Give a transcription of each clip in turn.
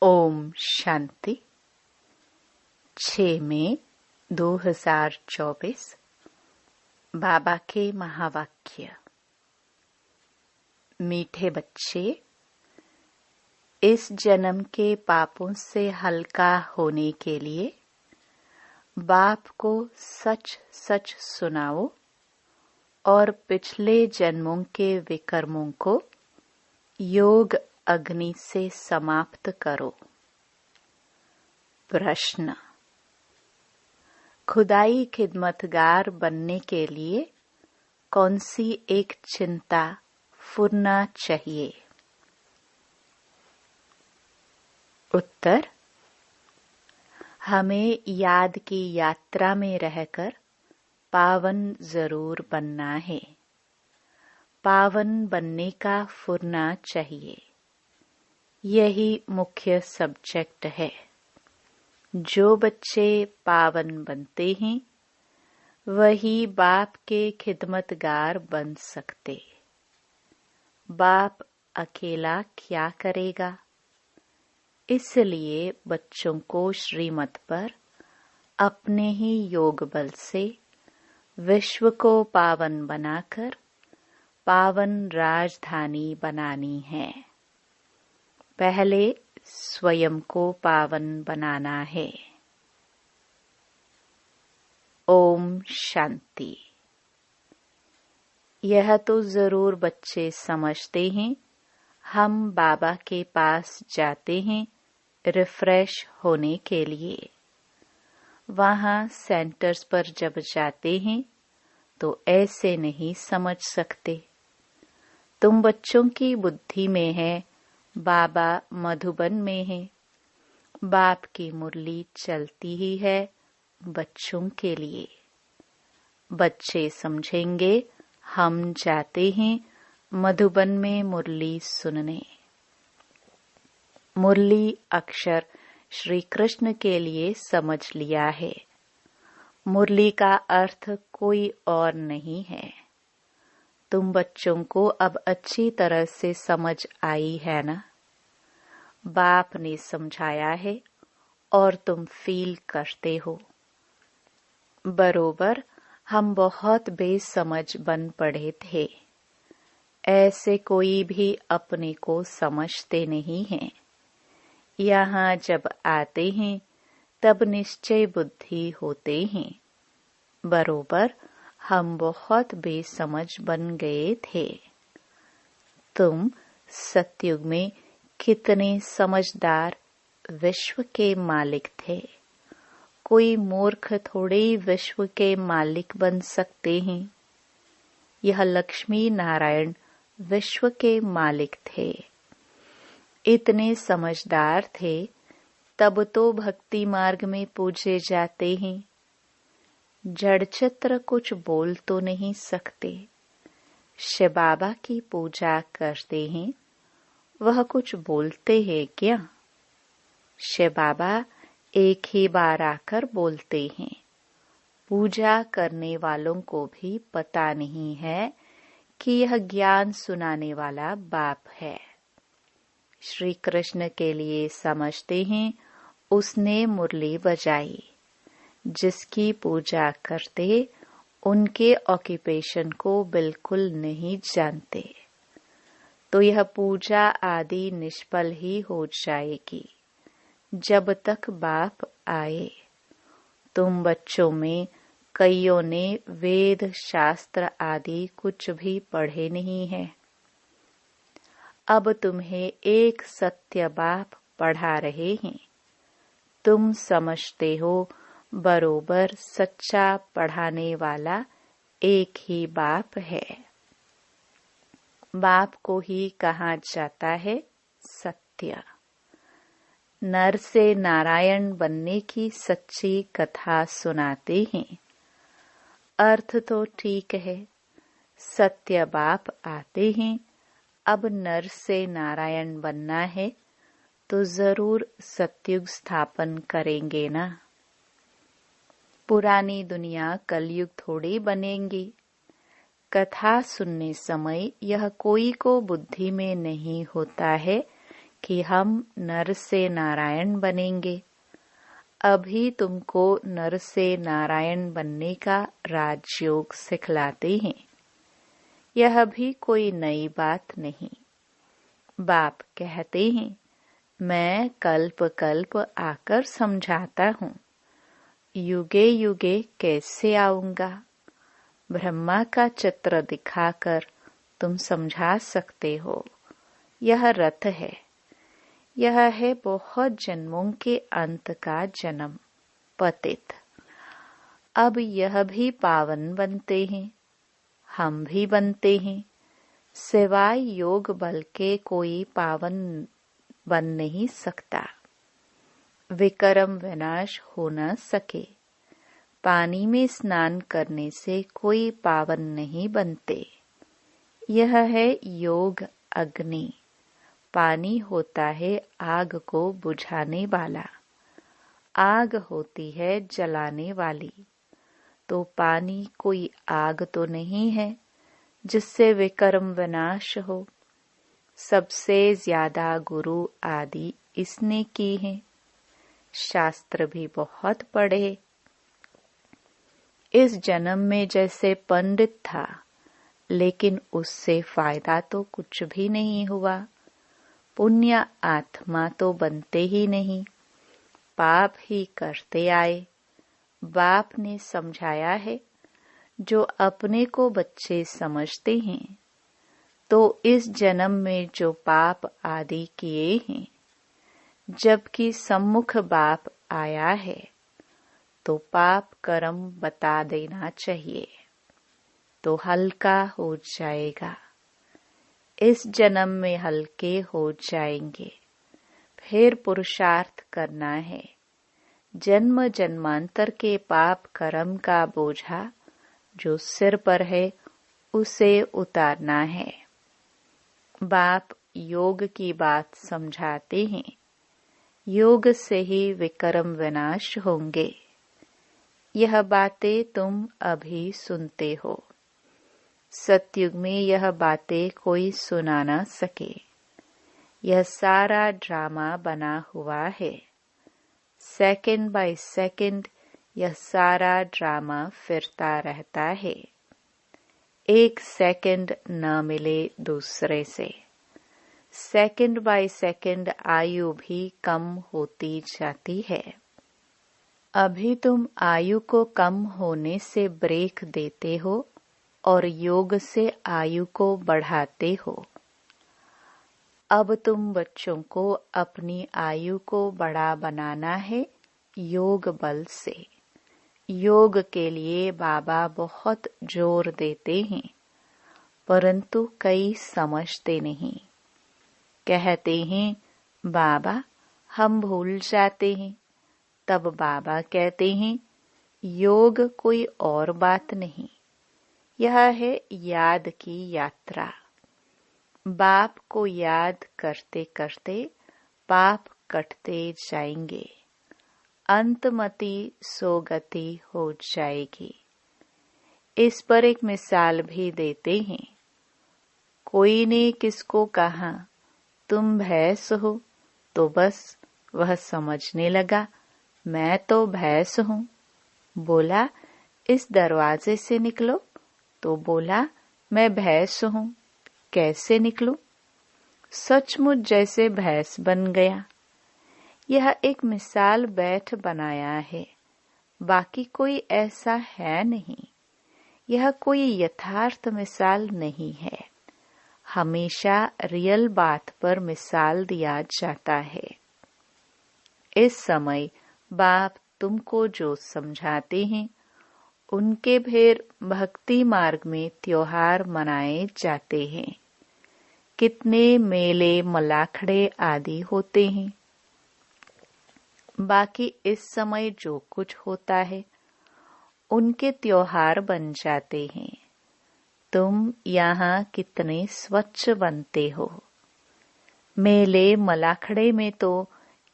ओम शांति। 6 मई 2024। बाबा के महावाक्य। मीठे बच्चे, इस जन्म के पापों से हल्का होने के लिए बाप को सच सच सुनाओ और पिछले जन्मों के विकर्मों को योग अग्नि से समाप्त करो। प्रश्न: खुदाई खिदमतगार बनने के लिए कौन सी एक चिंता फुरना चाहिए? उत्तर: हमें याद की यात्रा में रहकर पावन जरूर बनना है। पावन बनने का फुरना चाहिए। यही मुख्य सब्जेक्ट है। जो बच्चे पावन बनते हैं वही बाप के खिदमतगार बन सकते। बाप अकेला क्या करेगा? इसलिए बच्चों को श्रीमत पर अपने ही योग बल से विश्व को पावन बनाकर पावन राजधानी बनानी है। पहले स्वयं को पावन बनाना है। ओम शांति। यह तो जरूर बच्चे समझते हैं। हम बाबा के पास जाते हैं रिफ्रेश होने के लिए। वहां सेंटर्स पर जब जाते हैं तो ऐसे नहीं समझ सकते। तुम बच्चों की बुद्धि में है बाबा मधुबन में है। बाप की मुरली चलती ही है बच्चों के लिए। बच्चे समझेंगे हम जाते हैं मधुबन में मुरली सुनने। मुरली अक्षर श्री कृष्ण के लिए समझ लिया है। मुरली का अर्थ कोई और नहीं है। तुम बच्चों को अब अच्छी तरह से समझ आई है ना? बाप ने समझाया है और तुम फील करते हो। बरोबर हम बहुत बेसमझ बन पड़े थे। ऐसे कोई भी अपने को समझते नहीं हैं। यहाँ जब आते हैं तब निश्चय बुद्धि होते हैं। बरोबर हम बहुत बेसमझ बन गए थे। तुम सतयुग में कितने समझदार विश्व के मालिक थे। कोई मूर्ख थोड़े ही विश्व के मालिक बन सकते हैं। यह लक्ष्मी नारायण विश्व के मालिक थे। इतने समझदार थे तब तो भक्ति मार्ग में पूजे जाते हैं। जड़ चित्र कुछ बोल तो नहीं सकते। शिव बाबा की पूजा करते हैं, वह कुछ बोलते हैं क्या? शिव बाबा एक ही बार आकर बोलते हैं। पूजा करने वालों को भी पता नहीं है कि यह ज्ञान सुनाने वाला बाप है। श्री कृष्ण के लिए समझते हैं उसने मुरली बजाई। जिसकी पूजा करते उनके ऑक्यूपेशन को बिल्कुल नहीं जानते तो यह पूजा आदि निष्फल ही हो जाएगी जब तक बाप आए। तुम बच्चों में कईयों ने वेद शास्त्र आदि कुछ भी पढ़े नहीं है। अब तुम्हें एक सत्य बाप पढ़ा रहे हैं। तुम समझते हो बरोबर सच्चा पढ़ाने वाला एक ही बाप है। बाप को ही कहा जाता है सत्य। नर से नारायण बनने की सच्ची कथा सुनाते हैं। अर्थ तो ठीक है। सत्य बाप आते हैं। अब नर से नारायण बनना है तो जरूर सतयुग स्थापन करेंगे ना। पुरानी दुनिया कलयुग थोड़ी बनेंगी। कथा सुनने समय यह कोई को बुद्धि में नहीं होता है कि हम नर से नारायण बनेंगे। अभी तुमको नर से नारायण बनने का राजयोग सिखलाते हैं। यह भी कोई नई बात नहीं। बाप कहते हैं, मैं कल्प कल्प आकर समझाता हूँ, युगे युगे कैसे आऊंगा। ब्रह्मा का चित्र दिखाकर तुम समझा सकते हो। यह रथ है। यह है बहुत जन्मों के अंत का जन्म, पतित। अब यह भी पावन बनते हैं, हम भी बनते हैं। सिवाय योग बल के कोई पावन बन नहीं सकता। विकर्म विनाश हो न सके। पानी में स्नान करने से कोई पावन नहीं बनते। यह है योग अग्नि। पानी होता है आग को बुझाने वाला, आग होती है जलाने वाली। तो पानी कोई आग तो नहीं है जिससे विकर्म विनाश हो। सबसे ज्यादा गुरु आदि इसने की है। शास्त्र भी बहुत पढ़े। इस जन्म में जैसे पंडित था, लेकिन उससे फायदा तो कुछ भी नहीं हुआ। पुण्य आत्मा तो बनते ही नहीं, पाप ही करते आए। बाप ने समझाया है, जो अपने को बच्चे समझते हैं, तो इस जन्म में जो पाप आदि किए हैं, जबकि सम्मुख बाप आया है, तो पाप कर्म बता देना चाहिए, तो हल्का हो जाएगा। इस जन्म में हल्के हो जाएंगे। फिर पुरुषार्थ करना है। जन्म जन्मांतर के पाप कर्म का बोझा जो सिर पर है, उसे उतारना है। बाप योग की बात समझाते हैं। योग से ही विकर्म विनाश होंगे। यह बातें तुम अभी सुनते हो। सतयुग में यह बातें कोई सुना न सके। यह सारा ड्रामा बना हुआ है। सेकंड बाय सेकंड यह सारा ड्रामा फिरता रहता है। एक सेकंड न मिले दूसरे से। सेकंड बाय सेकंड आयु भी कम होती जाती है। अभी तुम आयु को कम होने से ब्रेक देते हो और योग से आयु को बढ़ाते हो। अब तुम बच्चों को अपनी आयु को बड़ा बनाना है योग बल से। योग के लिए बाबा बहुत जोर देते हैं, परंतु कई समझते नहीं। कहते हैं, बाबा हम भूल जाते हैं। तब बाबा कहते हैं, योग कोई और बात नहीं, यह है याद की यात्रा। बाप को याद करते करते पाप कटते जाएंगे। अंतमति सोगति हो जाएगी। इस पर एक मिसाल भी देते हैं। कोई ने किसको कहा, तुम भैंस हो, तो बस वह समझने लगा, मैं तो भैंस हूँ। बोला, इस दरवाजे से निकलो, तो बोला, मैं भैंस हूँ। कैसे निकलूं? सचमुच जैसे भैंस बन गया। यह एक मिसाल बैठ बनाया है, बाकी कोई ऐसा है नहीं। यह कोई यथार्थ मिसाल नहीं है। हमेशा रियल बात पर मिसाल दिया जाता है। इस समय बाप तुमको जो समझाते हैं, उनके फिर भक्ति मार्ग में त्योहार मनाए जाते हैं। कितने मेले मलाखड़े आदि होते हैं। बाकी इस समय जो कुछ होता है, उनके त्योहार बन जाते हैं। तुम यहाँ कितने स्वच्छ बनते हो। मेले मलाखड़े में तो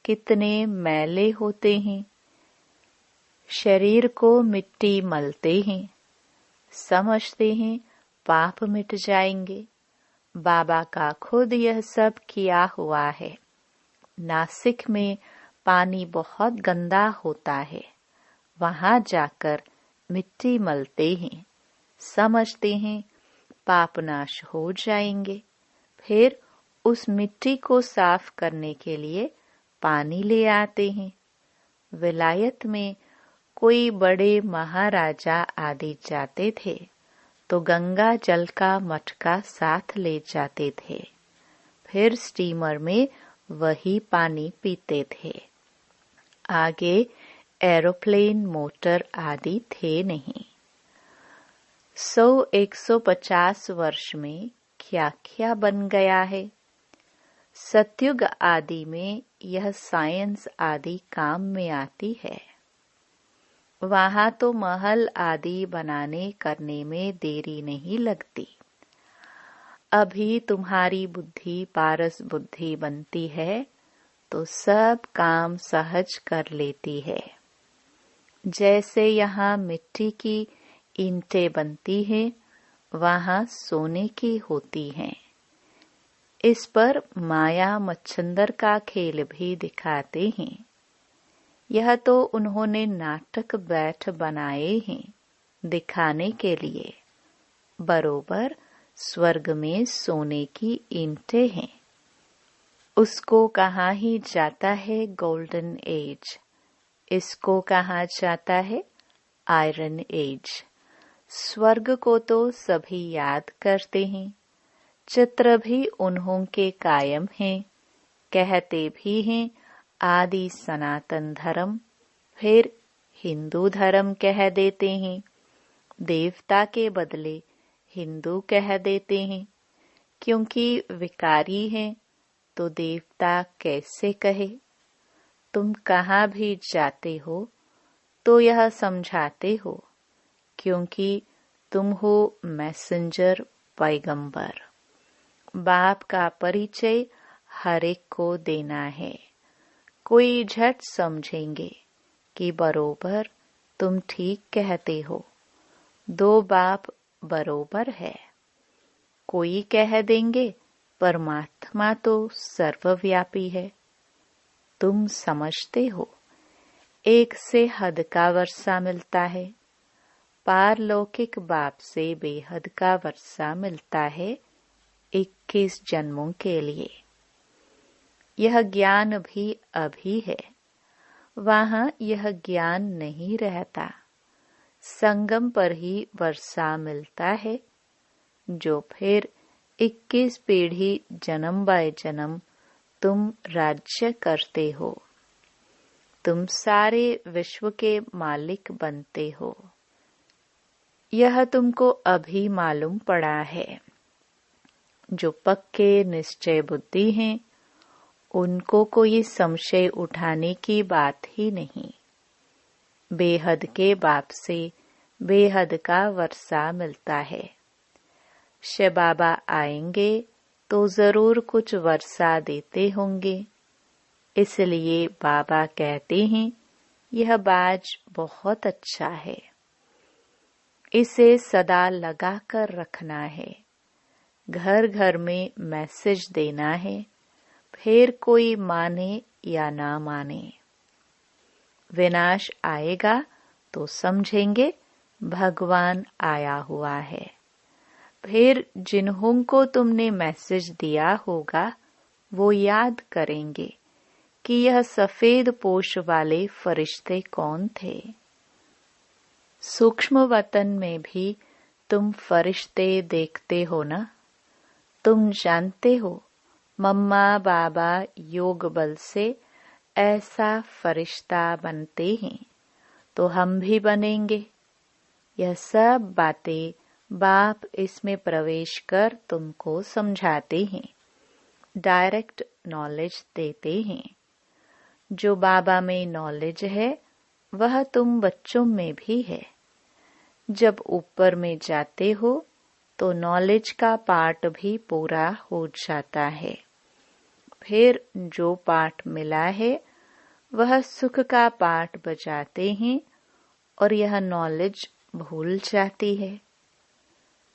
कितने मैले होते हैं। शरीर को मिट्टी मलते हैं, समझते हैं पाप मिट जाएंगे। बाबा का खुद यह सब किया हुआ है। नासिक में पानी बहुत गंदा होता है, वहां जाकर मिट्टी मलते हैं, समझते हैं पाप नाश हो जाएंगे। फिर उस मिट्टी को साफ करने के लिए पानी ले आते हैं। विलायत में कोई बड़े महाराजा आदि जाते थे तो गंगा जल का मटका साथ ले जाते थे, फिर स्टीमर में वही पानी पीते थे। आगे एरोप्लेन, मोटर आदि थे नहीं। 100-150 वर्ष में क्या क्या बन गया है। सतयुग आदि में यह साइंस आदि काम में आती है। वहां तो महल आदि बनाने करने में देरी नहीं लगती। अभी तुम्हारी बुद्धि पारस बुद्धि बनती है तो सब काम सहज कर लेती है। जैसे यहाँ मिट्टी की ईंटें बनती हैं, वहां सोने की होती हैं। इस पर माया मच्छंदर का खेल भी दिखाते हैं। यह तो उन्होंने नाटक बैठ बनाए हैं दिखाने के लिए। बरोबर स्वर्ग में सोने की ईंटें हैं। उसको कहा ही जाता है गोल्डन एज, इसको कहा जाता है आयरन एज। स्वर्ग को तो सभी याद करते हैं, चित्र भी उन्हों के कायम हैं, कहते भी हैं आदि सनातन धर्म, फिर हिंदू धर्म कह देते हैं। देवता के बदले हिंदू कह देते हैं, क्योंकि विकारी हैं तो देवता कैसे कहे। तुम कहाँ भी जाते हो तो यह समझाते हो, क्योंकि तुम हो मैसेंजर, पैगंबर। बाप का परिचय हर एक को देना है। कोई झट समझेंगे कि बरोबर तुम ठीक कहते हो, दो बाप बरोबर है। कोई कह देंगे परमात्मा तो सर्वव्यापी है। तुम समझते हो एक से हद का वर्षा मिलता है, पारलौकिक बाप से बेहद का वर्षा मिलता है 21 जन्मों के लिए। यह ज्ञान भी अभी है, वहां यह ज्ञान नहीं रहता। संगम पर ही वर्षा मिलता है, जो फिर 21 पीढ़ी जन्म बाय जन्म तुम राज्य करते हो। तुम सारे विश्व के मालिक बनते हो। यह तुमको अभी मालूम पड़ा है। जो पक्के निश्चय बुद्धि हैं, उनको कोई संशय उठाने की बात ही नहीं। बेहद के बाप से बेहद का वर्षा मिलता है। शिव बाबा आएंगे तो जरूर कुछ वर्षा देते होंगे। इसलिए बाबा कहते हैं यह बाज बहुत अच्छा है, इसे सदा लगा कर रखना है। घर घर में मैसेज देना है, फिर कोई माने या ना माने। विनाश आएगा तो समझेंगे भगवान आया हुआ है। फिर जिन्हों को तुमने मैसेज दिया होगा वो याद करेंगे कि यह सफेद पोश वाले फरिश्ते कौन थे। सूक्ष्म वतन में भी तुम फरिश्ते देखते हो ना। तुम जानते हो मम्मा बाबा योग बल से ऐसा फरिश्ता बनते हैं, तो हम भी बनेंगे। यह सब बातें बाप इसमें प्रवेश कर तुमको समझाते हैं, डायरेक्ट नॉलेज देते हैं। जो बाबा में नॉलेज है वह तुम बच्चों में भी है। जब ऊपर में जाते हो तो नॉलेज का पाठ भी पूरा हो जाता है। फिर जो पाठ मिला है वह सुख का पाठ बजाते हैं और यह नॉलेज भूल जाती है।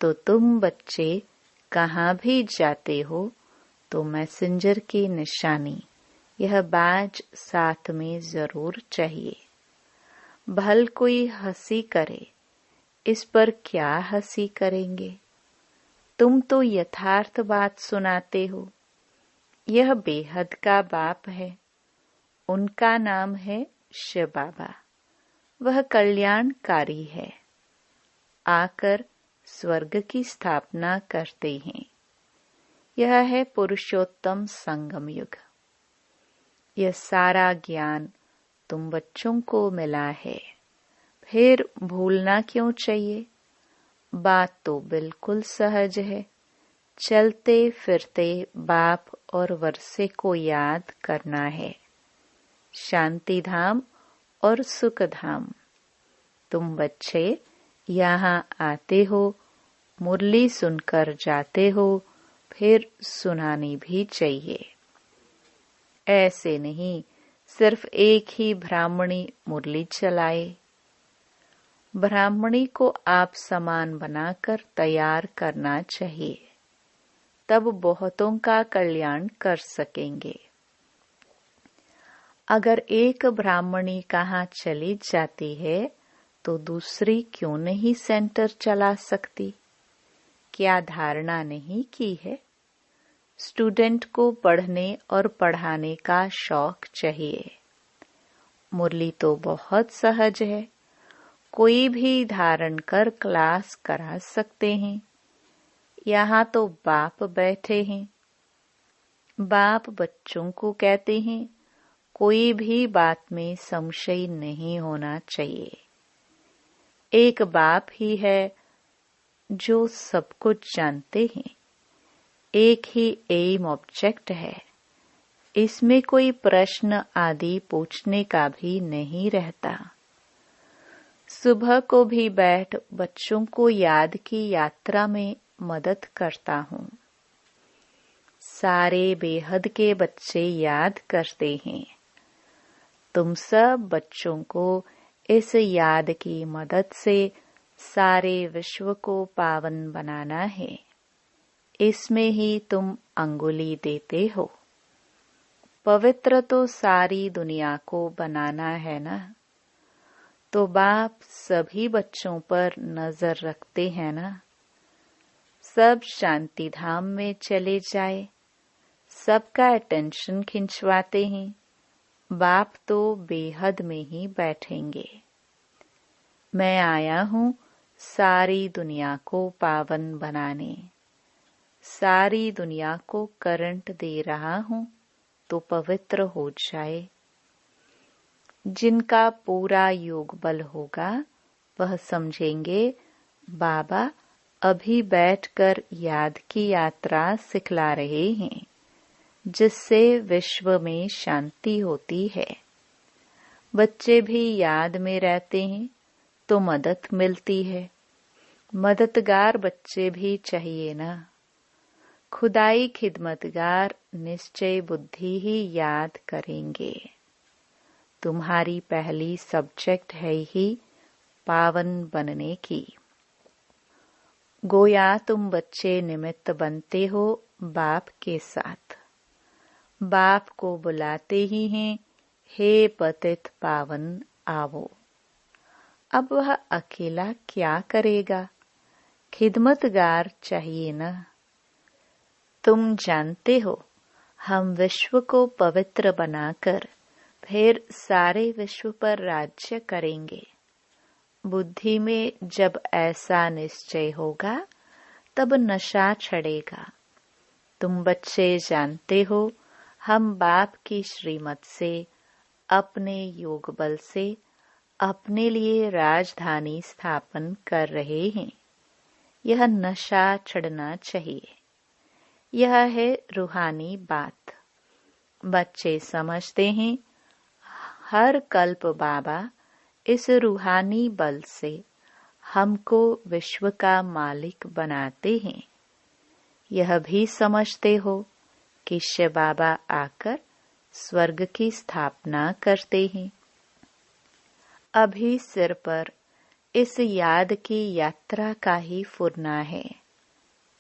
तो तुम बच्चे कहाँ भी जाते हो तो मैसेंजर की निशानी यह बाज साथ में जरूर चाहिए। भल कोई हंसी करे, इस पर क्या हंसी करेंगे। तुम तो यथार्थ बात सुनाते हो। यह बेहद का बाप है, उनका नाम है शिव बाबा। वह कल्याणकारी है, आकर स्वर्ग की स्थापना करते हैं। यह है पुरुषोत्तम संगम युग। यह सारा ज्ञान तुम बच्चों को मिला है, फिर भूलना क्यों चाहिए। बात तो बिल्कुल सहज है। चलते फिरते बाप और वर्षे को याद करना है। शांति धाम और सुख धाम। तुम बच्चे यहाँ आते हो, मुरली सुनकर जाते हो, फिर सुनानी भी चाहिए। ऐसे नहीं सिर्फ एक ही ब्राह्मणी मुरली चलाए। ब्राह्मणी को आप समान बनाकर तैयार करना चाहिए, तब बहुतों का कल्याण कर सकेंगे। अगर एक ब्राह्मणी कहाँ चली जाती है तो दूसरी क्यों नहीं सेंटर चला सकती। क्या धारणा नहीं की है। स्टूडेंट को पढ़ने और पढ़ाने का शौक चाहिए। मुरली तो बहुत सहज है, कोई भी धारण कर क्लास करा सकते हैं। यहाँ तो बाप बैठे हैं। बाप बच्चों को कहते हैं, कोई भी बात में संशय नहीं होना चाहिए। एक बाप ही है जो सब कुछ जानते हैं। एक ही एम ऑब्जेक्ट है। इसमें कोई प्रश्न आदि पूछने का भी नहीं रहता। सुबह को भी बैठ बच्चों को याद की यात्रा में मदद करता हूँ। सारे बेहद के बच्चे याद करते हैं। तुम सब बच्चों को इस याद की मदद से सारे विश्व को पावन बनाना है। इसमें ही तुम अंगुली देते हो। पवित्र तो सारी दुनिया को बनाना है ना। तो बाप सभी बच्चों पर नजर रखते हैं ना। सब शांति धाम में चले जाए, सबका अटेंशन खिंचवाते हैं। बाप तो बेहद में ही बैठेंगे। मैं आया हूँ सारी दुनिया को पावन बनाने। सारी दुनिया को करंट दे रहा हूँ तो पवित्र हो जाए। जिनका पूरा योग बल होगा वह समझेंगे बाबा अभी बैठकर याद की यात्रा सिखला रहे हैं, जिससे विश्व में शांति होती है। बच्चे भी याद में रहते हैं तो मदद मिलती है। मददगार बच्चे भी चाहिए ना। खुदाई खिदमतगार निश्चय बुद्धि ही याद करेंगे। तुम्हारी पहली सब्जेक्ट है ही पावन बनने की। गोया तुम बच्चे निमित्त बनते हो बाप के साथ। बाप को बुलाते ही हैं, हे पतित पावन आवो। अब वह अकेला क्या करेगा। खिदमतगार चाहिए ना। तुम जानते हो हम विश्व को पवित्र बनाकर फिर सारे विश्व पर राज्य करेंगे। बुद्धि में जब ऐसा निश्चय होगा तब नशा छड़ेगा। तुम बच्चे जानते हो हम बाप की श्रीमत से अपने योग बल से अपने लिए राजधानी स्थापन कर रहे हैं। यह नशा छड़ना चाहिए। यह है रूहानी बात। बच्चे समझते हैं हर कल्प बाबा इस रूहानी बल से हमको विश्व का मालिक बनाते हैं। यह भी समझते हो कि शिव बाबा आकर स्वर्ग की स्थापना करते हैं। अभी सिर पर इस याद की यात्रा का ही फुरना है।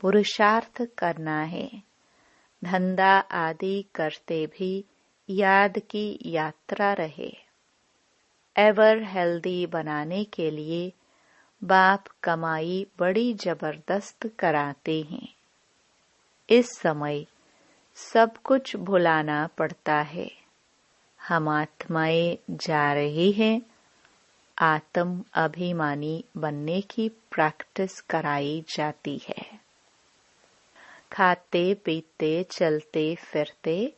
पुरुषार्थ करना है। धंधा आदि करते भी याद की यात्रा रहे। एवर हेल्दी बनाने के लिए बाप कमाई बड़ी जबरदस्त कराते हैं। इस समय सब कुछ भुलाना पड़ता है। हम आत्माएं जा रही हैं। आत्म अभिमानी बनने की प्रैक्टिस कराई जाती है। खाते पीते चलते फिरते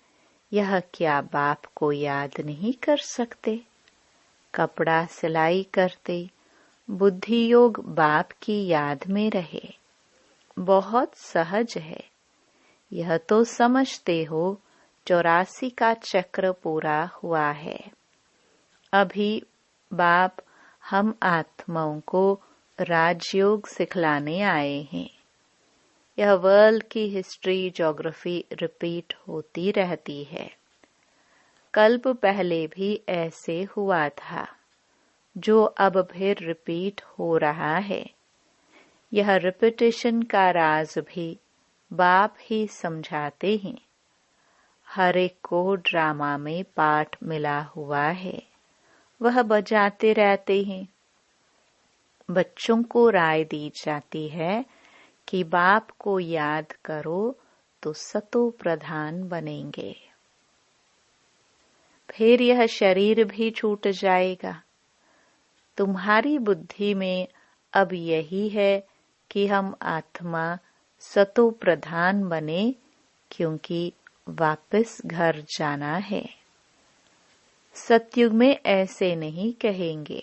यह क्या बाप को याद नहीं कर सकते? कपड़ा सिलाई करते बुद्धि योग बाप की याद में रहे। बहुत सहज है। यह तो समझते हो 84 का चक्र पूरा हुआ है। अभी बाप हम आत्माओं को राजयोग सिखलाने आए हैं। यह वर्ल्ड की हिस्ट्री ज्योग्राफी रिपीट होती रहती है। कल्प पहले भी ऐसे हुआ था, जो अब फिर रिपीट हो रहा है। यह रिपीटिशन का राज भी बाप ही समझाते हैं। हर एक को ड्रामा में पाठ मिला हुआ है, वह बजाते रहते हैं। बच्चों को राय दी जाती है कि बाप को याद करो तो सतो प्रधान बनेंगे। फिर यह शरीर भी छूट जाएगा। तुम्हारी बुद्धि में अब यही है कि हम आत्मा सतो प्रधान बने, क्योंकि वापस घर जाना है। सतयुग में ऐसे नहीं कहेंगे।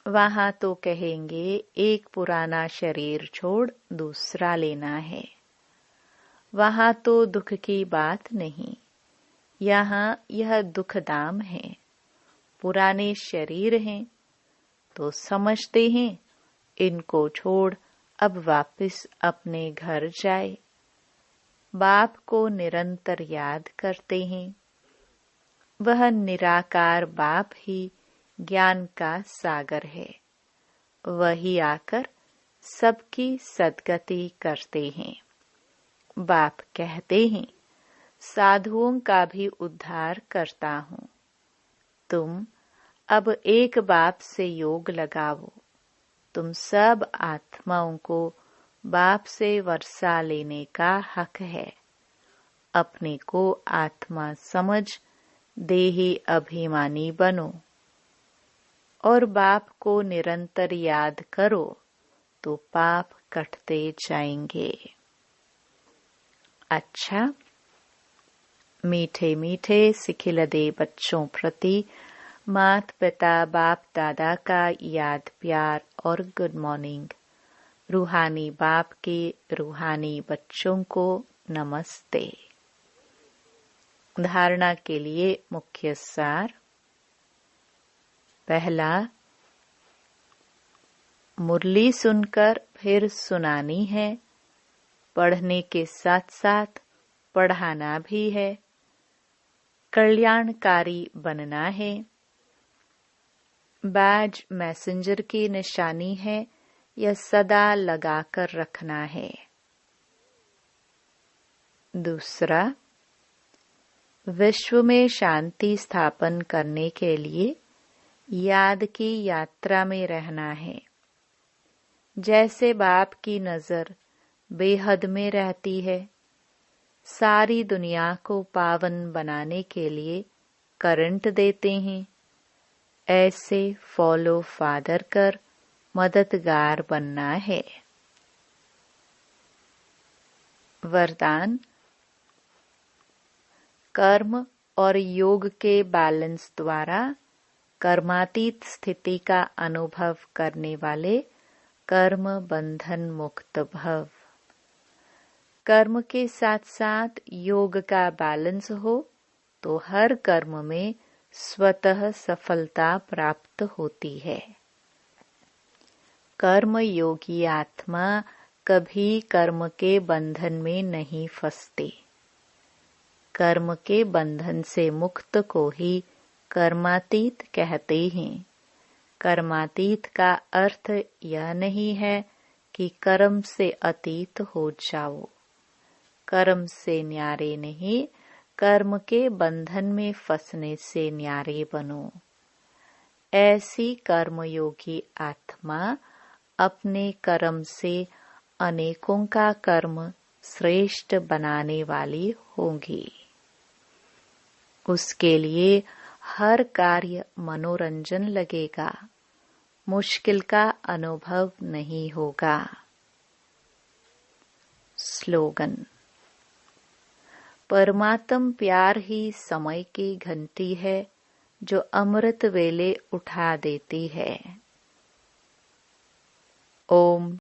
वहां तो कहेंगे एक पुराना शरीर छोड़ दूसरा लेना है। वहां तो दुख की बात नहीं। यहाँ यह दुखदाम है। पुराने शरीर हैं तो समझते हैं इनको छोड़ अब वापस अपने घर जाए। बाप को निरंतर याद करते हैं। वह निराकार बाप ही ज्ञान का सागर है। वही आकर सबकी सद्गति करते हैं। बाप कहते हैं साधुओं का भी उद्धार करता हूँ। तुम अब एक बाप से योग लगाओ। तुम सब आत्माओं को बाप से वर्षा लेने का हक है। अपने को आत्मा समझ देही अभिमानी बनो और बाप को निरंतर याद करो तो पाप कटते जाएंगे। अच्छा, मीठे मीठे सिखिलदे बच्चों प्रति मात पिता बाप दादा का याद प्यार और गुड मॉर्निंग। रूहानी बाप के रूहानी बच्चों को नमस्ते। धारणा के लिए मुख्य सार। पहला, मुरली सुनकर फिर सुनानी है। पढ़ने के साथ साथ पढ़ाना भी है। कल्याणकारी बनना है। बैज मैसेंजर की निशानी है, यह सदा लगाकर रखना है। दूसरा, विश्व में शांति स्थापन करने के लिए याद की यात्रा में रहना है। जैसे बाप की नजर बेहद में रहती है, सारी दुनिया को पावन बनाने के लिए करंट देते हैं, ऐसे फॉलो फादर कर मददगार बनना है। वरदान, कर्म और योग के बैलेंस द्वारा कर्मातीत स्थिति का अनुभव करने वाले कर्म बंधन मुक्त भव। कर्म के साथ साथ योग का बैलेंस हो तो हर कर्म में स्वतः सफलता प्राप्त होती है। कर्म योगी आत्मा कभी कर्म के बंधन में नहीं फंसते। कर्म के बंधन से मुक्त को ही कर्मातीत कहते हैं। कर्मातीत का अर्थ यह नहीं है कि कर्म से अतीत हो जाओ। कर्म से न्यारे नहीं, कर्म के बंधन में फंसने से न्यारे बनो। ऐसी कर्मयोगी आत्मा अपने कर्म से अनेकों का कर्म श्रेष्ठ बनाने वाली होगी। उसके लिए हर कार्य मनोरंजन लगेगा, मुश्किल का अनुभव नहीं होगा। स्लोगन। परमात्म प्यार ही समय की घंटी है जो अमृत वेले उठा देती है। ओम